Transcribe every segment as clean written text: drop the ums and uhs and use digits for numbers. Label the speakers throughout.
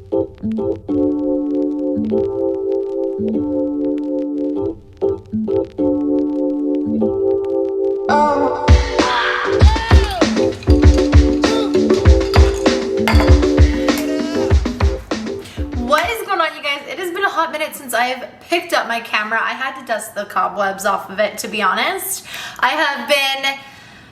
Speaker 1: What is going on, you guys? It has been a hot minute since I have picked up my camera. I had to dust the cobwebs off of it, to be honest. I have been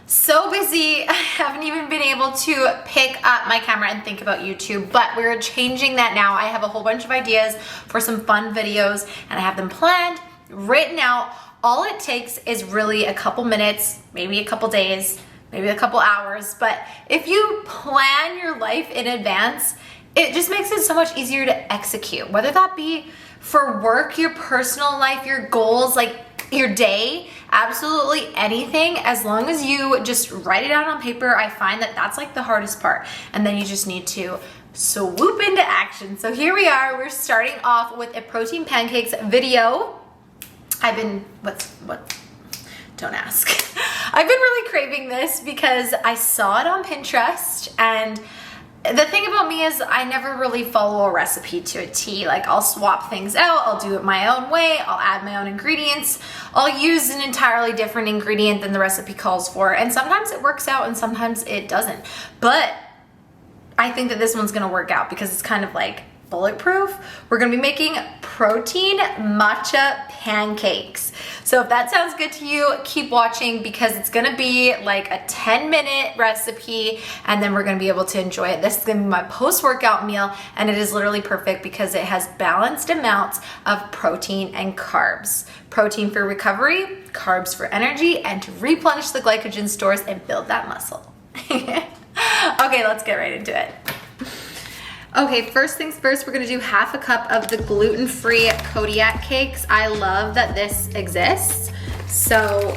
Speaker 1: so busy, I haven't even been able to pick up my camera and think about YouTube, but we're changing that now. I have a whole bunch of ideas for some fun videos, and I have them planned, written out. All it takes is really a couple minutes, maybe a couple days, maybe a couple hours, but if you plan your life in advance, it just makes it so much easier to execute, whether that be for work, your personal life, your goals, like your day, absolutely anything. As long as you just write it out on paper, I find that that's like the hardest part. And then you just need to swoop into action. So here we are, we're starting off with a protein pancakes video. I've been, don't ask. I've been really craving this because I saw it on Pinterest, and the thing about me is I never really follow a recipe to a T. Like, I'll swap things out, I'll do it my own way, I'll add my own ingredients, I'll use an entirely different ingredient than the recipe calls for, and sometimes it works out and sometimes it doesn't. But I think that this one's gonna work out because it's kind of like bulletproof. We're gonna be making protein matcha pancakes. So if that sounds good to you, keep watching because it's gonna be like a 10-minute recipe, and then we're gonna be able to enjoy it. This is gonna be my post-workout meal, and it is literally perfect because it has balanced amounts of protein and carbs. Protein for recovery, carbs for energy, and to replenish the glycogen stores and build that muscle. Okay, let's get right into it. Okay, first things first, we're gonna do half a cup of the gluten-free Kodiak cakes. I love that this exists. So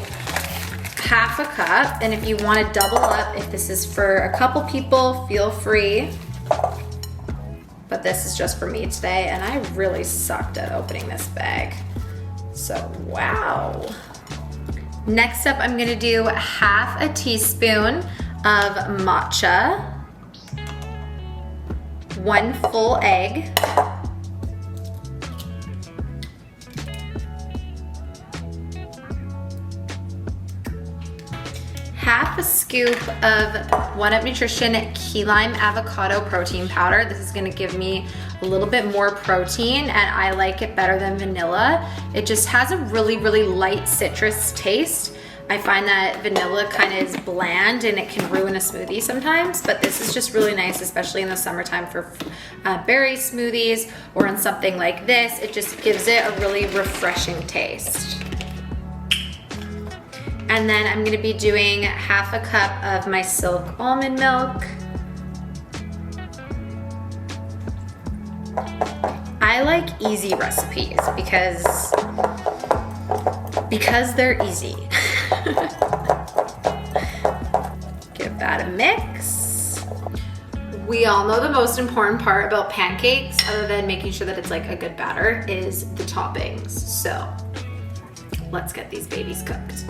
Speaker 1: half a cup, and if you wanna double up, if this is for a couple people, feel free. But this is just for me today, and I really sucked at opening this bag. So, wow. Next up, I'm gonna do half a teaspoon of matcha, 1 full egg, half a scoop of One Up Nutrition Key Lime Avocado Protein Powder. This is gonna give me a little bit more protein, and I like it better than vanilla. It just has a really, really light citrus taste. I find that vanilla kind of is bland and it can ruin a smoothie sometimes, but this is just really nice, especially in the summertime for berry smoothies or in something like this. It just gives it a really refreshing taste. And then I'm gonna be doing half a cup of my Silk almond milk. I like easy recipes because they're easy. Give that a mix. We all know the most important part about pancakes, other than making sure that it's like a good batter, is the toppings. So let's get these babies cooked.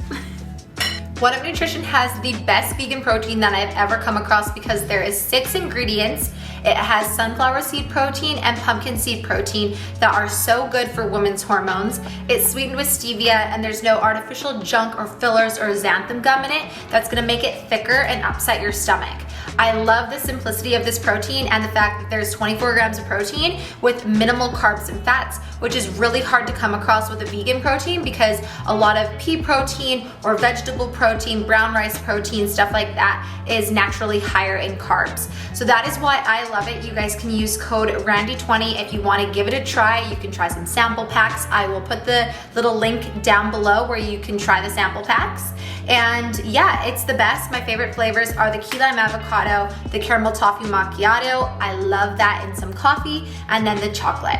Speaker 1: One Up Nutrition has the best vegan protein that I've ever come across because there is 6 ingredients. It has sunflower seed protein and pumpkin seed protein that are so good for women's hormones. It's sweetened with stevia, and there's no artificial junk or fillers or xanthan gum in it that's gonna make it thicker and upset your stomach. I love the simplicity of this protein and the fact that there's 24 grams of protein with minimal carbs and fats, which is really hard to come across with a vegan protein because a lot of pea protein or vegetable protein, brown rice protein, stuff like that is naturally higher in carbs. So that is why I love it. You guys can use code Randi20 if you want to give it a try. You can try some sample packs. I will put the little link down below where you can try the sample packs. And yeah, it's the best. My favorite flavors are the key lime avocado, the caramel toffee macchiato. I love that in some coffee, and then the chocolate.